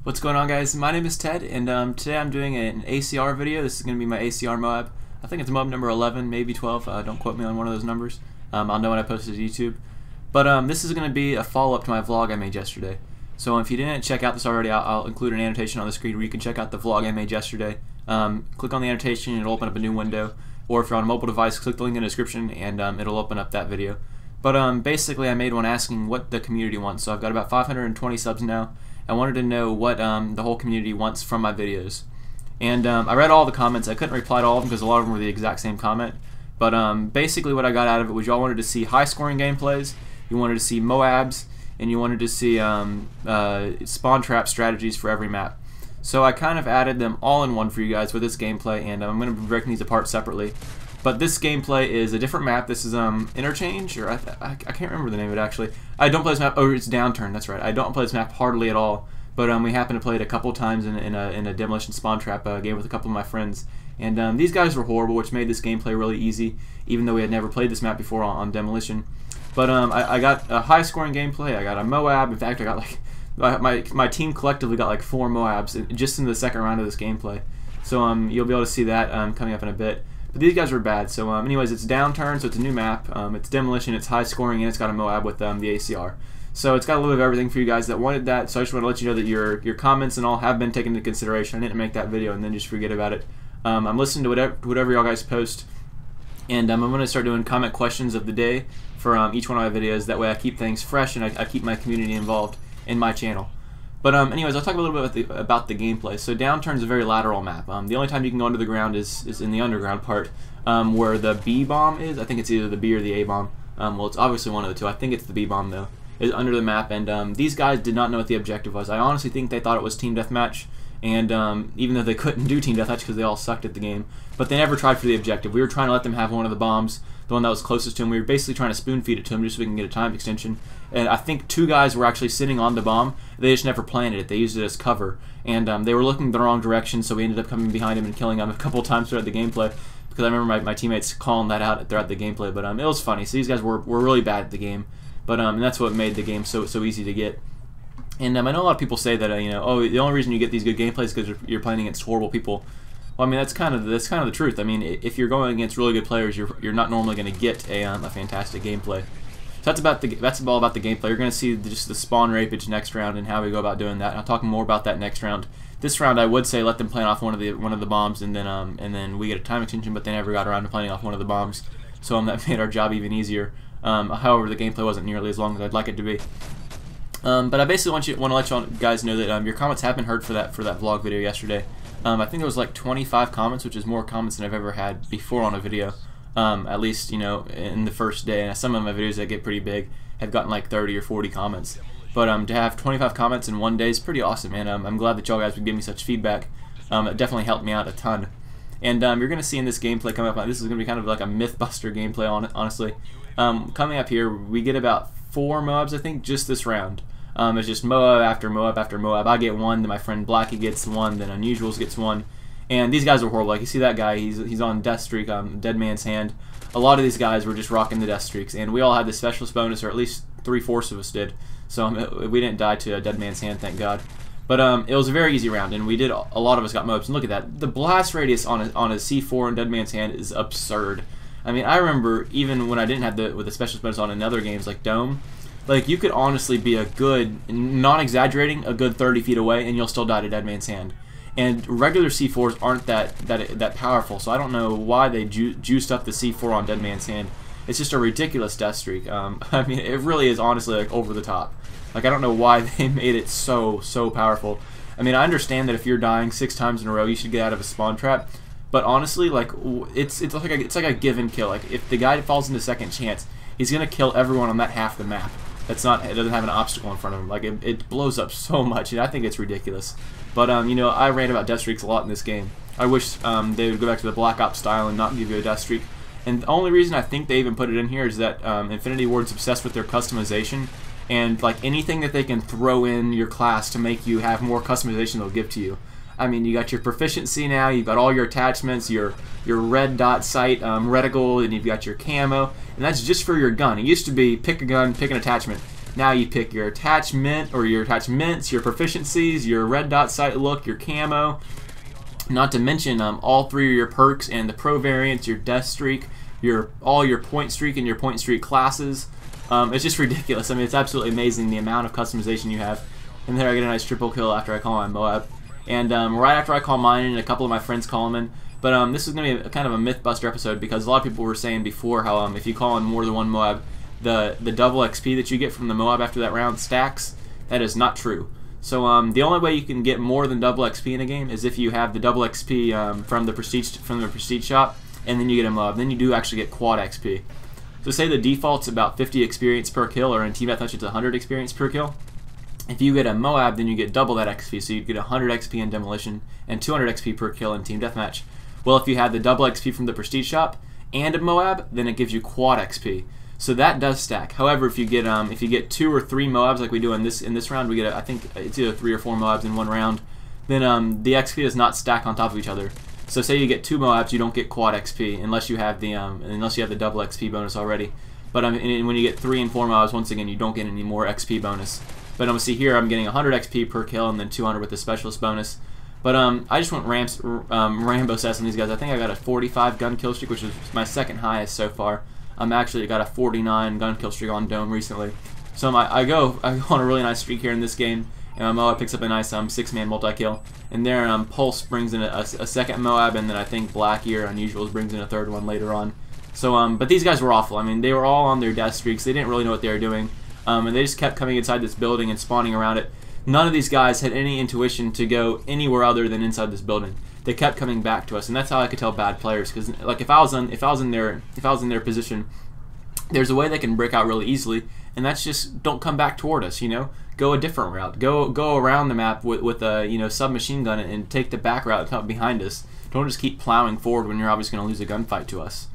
What's going on, guys? My name is Ted, and today I'm doing an ACR video. This is going to be my ACR MOAB. I think it's MOAB number 11, maybe 12. Don't quote me on one of those numbers. I'll know when I post it to YouTube. But this is going to be a follow-up to my vlog I made yesterday. So if you didn't check out this already, I'll include an annotation on the screen where you can check out the vlog I made yesterday. Click on the annotation and it'll open up a new window. Or if you're on a mobile device, click the link in the description and it'll open up that video. But basically I made one asking what the community wants. So I've got about 520 subs now. I wanted to know what the whole community wants from my videos. And I read all the comments. I couldn't reply to all of them because a lot of them were the exact same comment. But basically what I got out of it was y'all wanted to see high scoring gameplays, you wanted to see MOABs, and you wanted to see spawn trap strategies for every map. So I kind of added them all in one for you guys with this gameplay, and I'm going to be breaking these apart separately. But this gameplay is a different map. This is Interchange, or I can't remember the name of it actually. I don't play this map. Oh, it's Downturn. That's right. I don't play this map hardly at all. But we happened to play it a couple times in a demolition spawn trap game with a couple of my friends. And these guys were horrible, which made this gameplay really easy, even though we had never played this map before on demolition. But I got a high scoring gameplay. I got a MOAB. In fact, I got like my team collectively got like 4 MOABs just in the second round of this gameplay. So you'll be able to see that coming up in a bit. But these guys were bad. So anyways, it's Downturn, so it's a new map. It's demolition, it's high scoring, and it's got a MOAB with the ACR. So it's got a little bit of everything for you guys that wanted that. So I just want to let you know that your comments and all have been taken into consideration. I didn't make that video and then just forget about it. I'm listening to whatever y'all guys post, and I'm going to start doing comment questions of the day for each one of my videos. That way I keep things fresh and I keep my community involved in my channel. But anyways, I'll talk a little bit about the gameplay. So Downturn is a very lateral map. The only time you can go under the ground is in the underground part, where the B bomb is. I think it's either the B or the A bomb. Well, it's obviously one of the two. I think it's the B bomb though. Is under the map, and these guys did not know what the objective was. I honestly think they thought it was team deathmatch, and even though they couldn't do team deathmatch because they all sucked at the game, but they never tried for the objective. We were trying to let them have one of the bombs, the one that was closest to them. We were basically trying to spoon feed it to them just so we can get a time extension. And I think 2 guys were actually sitting on the bomb. They just never planted it. They used it as cover, and they were looking the wrong direction, so we ended up coming behind him and killing him a couple times throughout the gameplay. Because I remember my teammates calling that out throughout the gameplay. But it was funny. So these guys were really bad at the game. But and that's what made the game so easy to get. And I know a lot of people say that oh, the only reason you get these good gameplays is because you're playing against horrible people. Well, I mean that's kind of the truth. I mean, if you're going against really good players, you're not normally going to get a fantastic gameplay. So that's all about the gameplay. You're going to see just the spawn rapage next round and how we go about doing that. And I'll talk more about that next round. This round, I would say let them plant off one of the bombs, and then we get a time extension. But they never got around to planting off one of the bombs, so that made our job even easier. However, the gameplay wasn't nearly as long as I'd like it to be. But I basically want to let you guys know that your comments have been heard for that vlog video yesterday. I think there was like 25 comments, which is more comments than I've ever had before on a video. At least in the first day. And some of my videos that get pretty big have gotten like 30 or 40 comments. But to have 25 comments in one day is pretty awesome, and I'm glad that y'all guys would give me such feedback. It definitely helped me out a ton. And you're going to see in this gameplay coming up, this is going to be kind of like a Mythbuster gameplay, honestly. Coming up here, we get about 4 MOABs, I think, just this round. It's just MOAB after MOAB after MOAB. I get 1, then my friend Blackie gets 1, then Unusuals gets 1. And these guys are horrible. Like, you see that guy, he's on death streak, Dead Man's Hand. A lot of these guys were just rocking the death streaks, and we all had the specialist bonus, or at least 3/4 of us did. So we didn't die to a Dead Man's Hand, thank God. But it was a very easy round, and a lot of us got MOABs. And look at that. The blast radius on a C4 in Dead Man's Hand is absurd. I mean, I remember even when I didn't have with the specialist bonus on in other games like Dome, like you could honestly be a good, non-exaggerating, a good 30 feet away, and you'll still die to Dead Man's Hand. And regular C4s aren't that powerful, so I don't know why they juiced up the C4 on Dead Man's Hand. It's just a ridiculous death streak. I mean, it really is honestly like over the top. Like, I don't know why they made it so powerful. I mean, I understand that if you're dying 6 times in a row, you should get out of a spawn trap. But honestly, like it's like a give and kill. Like, if the guy falls into second chance, he's gonna kill everyone on that half the map. It doesn't have an obstacle in front of him. Like, it blows up so much, and I think it's ridiculous. But I rant about death streaks a lot in this game. I wish they would go back to the Black Ops style and not give you a death streak. And the only reason I think they even put it in here is that Infinity Ward's obsessed with their customization, and like anything that they can throw in your class to make you have more customization, they'll give to you. I mean, you got your proficiency now, you've got all your attachments, your red dot sight reticle, and you've got your camo, and that's just for your gun. It used to be pick a gun, pick an attachment. Now you pick your attachment or your attachments, your proficiencies, your red dot sight look, your camo. Not to mention all 3 of your perks and the pro variants, your death streak, all your point streak and your point streak classes. It's just ridiculous. I mean, it's absolutely amazing the amount of customization you have. And there I get a nice triple kill after I call my MOAB. And right after I call mine in, a couple of my friends call him in. But this is going to be kind of a Mythbuster episode because a lot of people were saying before how if you call in more than one MOAB, the double XP that you get from the MOAB after that round stacks. That is not true. So the only way you can get more than double XP in a game is if you have the double XP from the prestige shop, and then you get a MOAB. Then you do actually get quad XP. So say the default's about 50 experience per kill, or in Team Deathmatch it's 100 experience per kill. If you get a MOAB, then you get double that XP, so you get 100 XP in Demolition and 200 XP per kill in Team Deathmatch. Well, if you have the double XP from the Prestige Shop and a MOAB, then it gives you quad XP. So that does stack. However, if you get 2 or 3 MOABs like we do in this round, we get I think it's either 3 or 4 MOABs in one round. Then the XP does not stack on top of each other. So say you get 2 MOABs, you don't get quad XP unless you have the double XP bonus already. But and when you get 3 and 4 MOABs, once again, you don't get any more XP bonus. But see here, I'm getting 100 XP per kill and then 200 with the specialist bonus. But I just went Rambo Sass on these guys. I think I got a 45 gun kill streak, which is my second highest so far. I'm actually got a 49 gun kill streak on Dome recently. So I go on a really nice streak here in this game. And my MOAB picks up a nice 6-man multi-kill. And there Pulse brings in a second MOAB, and then I think Blackie or Unusuals brings in a third one later on. So but these guys were awful. I mean, they were all on their death streaks. They didn't really know what they were doing. And they just kept coming inside this building and spawning around it. None of these guys had any intuition to go anywhere other than inside this building. They kept coming back to us, and that's how I could tell bad players. Because like if I was in their position, there's a way they can break out really easily, and that's just don't come back toward us. Go a different route. Go around the map with a submachine gun and take the back route and come behind us. Don't just keep plowing forward when you're obviously going to lose a gunfight to us.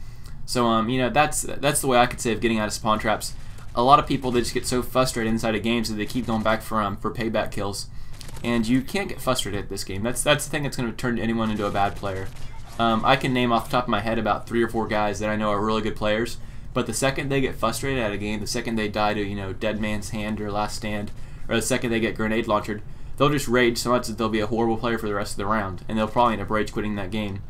So that's the way I could say of getting out of spawn traps. A lot of people, they just get so frustrated inside a game, so they keep going back for payback kills. And you can't get frustrated at this game. That's the thing that's going to turn anyone into a bad player. I can name off the top of my head about 3 or 4 guys that I know are really good players, but the second they get frustrated at a game, the second they die to Dead Man's Hand or Last Stand, or the second they get grenade launched, they'll just rage so much that they'll be a horrible player for the rest of the round, and they'll probably end up rage quitting that game.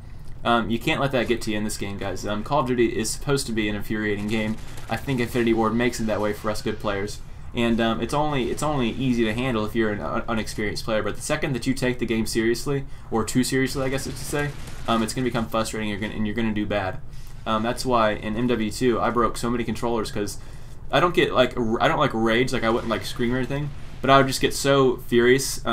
You can't let that get to you in this game, guys. Call of Duty is supposed to be an infuriating game. I think Infinity Ward makes it that way for us good players. And it's only easy to handle if you're an unexperienced player. But the second that you take the game seriously, or too seriously, I guess it's to say, it's going to become frustrating, and you're going to do bad. That's why in MW2 I broke so many controllers, because I don't like rage, like I wouldn't like scream or anything. But I would just get so furious for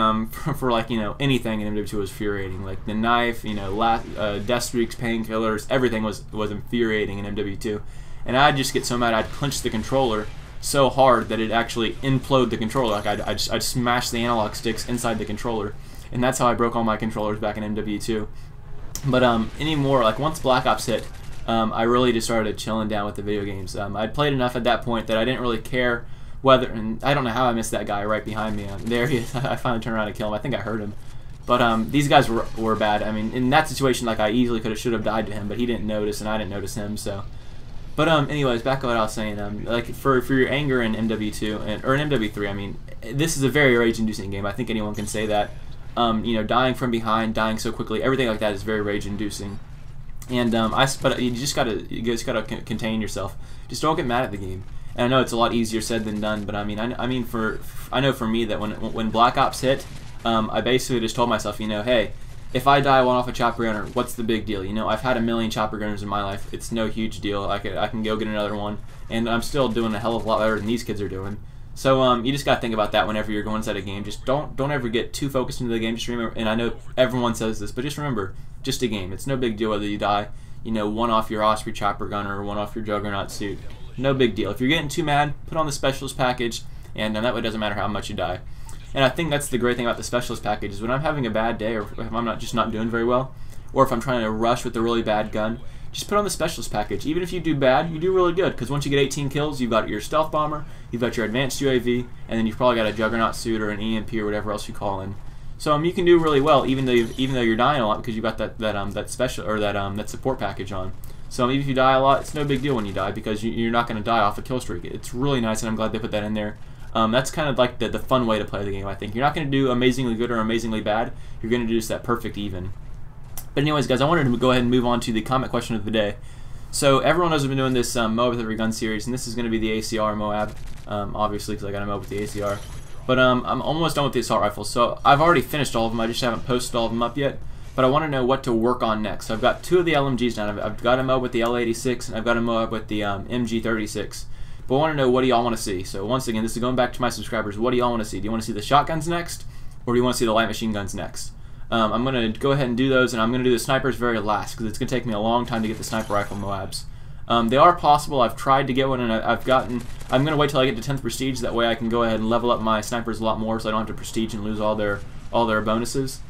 anything in MW2 was infuriating. Like the knife, death streaks, painkillers, everything was infuriating in MW2. And I'd just get so mad I'd clench the controller so hard that it actually implode the controller. Like I'd smash the analog sticks inside the controller. And that's how I broke all my controllers back in MW2. But anymore, like once Black Ops hit, I really just started chilling down with the video games. I'd played enough at that point that I didn't really care whether, and I don't know how I missed that guy right behind me. There he is. I finally turned around to kill him. I think I heard him. But these guys were bad. I mean, in that situation, like I easily should have died to him, but he didn't notice, and I didn't notice him. So, but anyways, back to what I was saying. Like for your anger in MW2 or in MW3, I mean, this is a very rage-inducing game. I think anyone can say that. Dying from behind, dying so quickly, everything like that is very rage-inducing. And but you just gotta contain yourself. Just don't get mad at the game. And I know it's a lot easier said than done, but I know for me that when Black Ops hit, I basically just told myself, hey, if I die one off a chopper gunner, what's the big deal? I've had 1,000,000 chopper gunners in my life. It's no huge deal. I can go get another one, and I'm still doing a hell of a lot better than these kids are doing. So you just gotta think about that whenever you're going inside a game. Just don't ever get too focused into the game. Just remember, and I know everyone says this, but just remember, just a game. It's no big deal whether you die, one off your Osprey chopper gunner or one off your Juggernaut suit. No big deal. If you're getting too mad, put on the specialist package, and that way it doesn't matter how much you die. And I think that's the great thing about the specialist package is when I'm having a bad day, or if I'm just not doing very well, or if I'm trying to rush with a really bad gun, just put on the specialist package. Even if you do bad, you do really good, because once you get 18 kills, you've got your stealth bomber, you've got your advanced UAV, and then you've probably got a Juggernaut suit or an EMP or whatever else you call in. So you can do really well, even though you're dying a lot, because you got that special or that support package on. So even if you die a lot, it's no big deal when you die, because you're not going to die off a kill streak. It's really nice, and I'm glad they put that in there. That's kind of like the fun way to play the game, I think. You're not going to do amazingly good or amazingly bad. You're going to do just that perfect even. But anyways, guys, I wanted to go ahead and move on to the comment question of the day. So everyone knows I've been doing this MW3 gun series, and this is going to be the ACR MOAB, obviously, because I got a MOAB with the ACR. But I'm almost done with the assault rifles, so I've already finished all of them. I just haven't posted all of them up yet. But I want to know what to work on next. So I've got 2 of the LMGs down. I've got a MOAB with the L86, and I've got a MOAB with the MG36. But I want to know, what do y'all want to see? So once again, this is going back to my subscribers. What do y'all want to see? Do you want to see the shotguns next, or do you want to see the light machine guns next? I'm going to go ahead and do those, and I'm going to do the snipers very last, because it's going to take me a long time to get the sniper rifle MOABs. They are possible. I've tried to get one, and I'm going to wait till I get to 10th prestige. That way I can go ahead and level up my snipers a lot more, so I don't have to prestige and lose all their bonuses.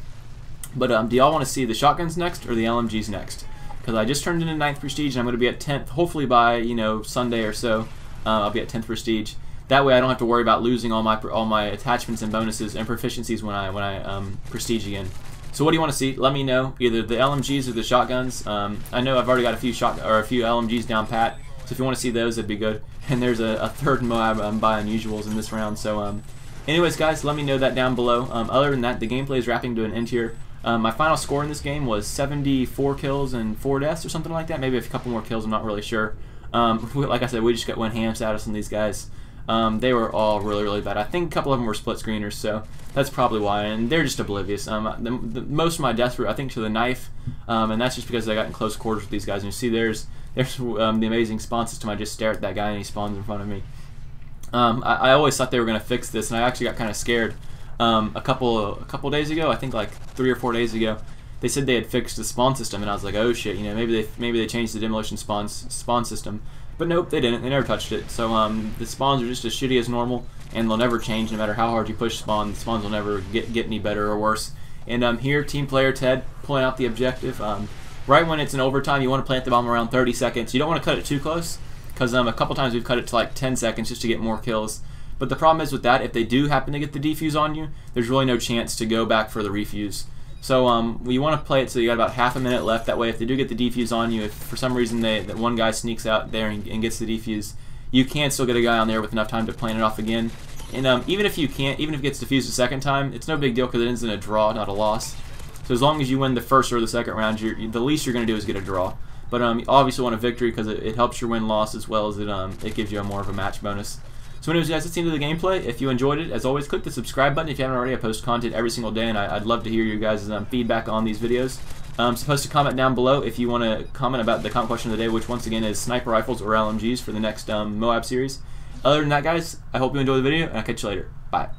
But do y'all want to see the shotguns next or the LMGs next? Because I just turned into 9th prestige, and I'm going to be at 10th. Hopefully by Sunday or so, I'll be at 10th prestige. That way I don't have to worry about losing all my attachments and bonuses and proficiencies when I prestige again. So what do you want to see? Let me know. Either the LMGs or the shotguns. I know I've already got a few LMGs down pat. So if you want to see those, that'd be good. And there's a third MOAB by unusuals in this round. So anyways, guys, let me know that down below. Other than that, the gameplay is wrapping to an end here. My final score in this game was 74 kills and 4 deaths or something like that. Maybe a couple more kills. I'm not really sure. Like I said, we just went ham status on these guys. They were all really bad. I think a couple of them were split screeners, so that's probably why, and they're just oblivious. Most of my deaths were, I think, to the knife, and that's just because I got in close quarters with these guys. And you see there's the amazing spawn system. I just stare at that guy and he spawns in front of me. I always thought they were going to fix this, and I actually got kind of scared. A couple days ago, I think like 3 or 4 days ago, they said they had fixed the spawn system, and I was like, oh shit, maybe they changed the demolition spawn system. But nope, they didn't. They never touched it. So the spawns are just as shitty as normal, and they'll never change no matter how hard you push spawn. The spawns will never get any better or worse. And here, team player Ted pulling out the objective. Right when it's in overtime, you want to plant the bomb around 30 seconds. You don't want to cut it too close, because a couple times we've cut it to like 10 seconds just to get more kills. But the problem is with that, if they do happen to get the defuse on you, there's really no chance to go back for the refuse. So we want to play it so you got about half a minute left. That way, if they do get the defuse on you, if for some reason that one guy sneaks out there and gets the defuse, you can still get a guy on there with enough time to plant it off again. And even if you can't, even if it gets defused a second time, it's no big deal because it ends in a draw, not a loss. So as long as you win the first or the second round, the least you're going to do is get a draw. But you obviously want a victory because it helps your win-loss as well as it gives you more of a match bonus. So anyways, guys, that's the end of the gameplay. If you enjoyed it, as always, click the subscribe button if you haven't already. I post content every single day, and I'd love to hear your guys' feedback on these videos. So post a comment down below if you want to comment about the comment question of the day, which once again is sniper rifles or LMGs for the next MOAB series. Other than that, guys, I hope you enjoy the video, and I'll catch you later. Bye.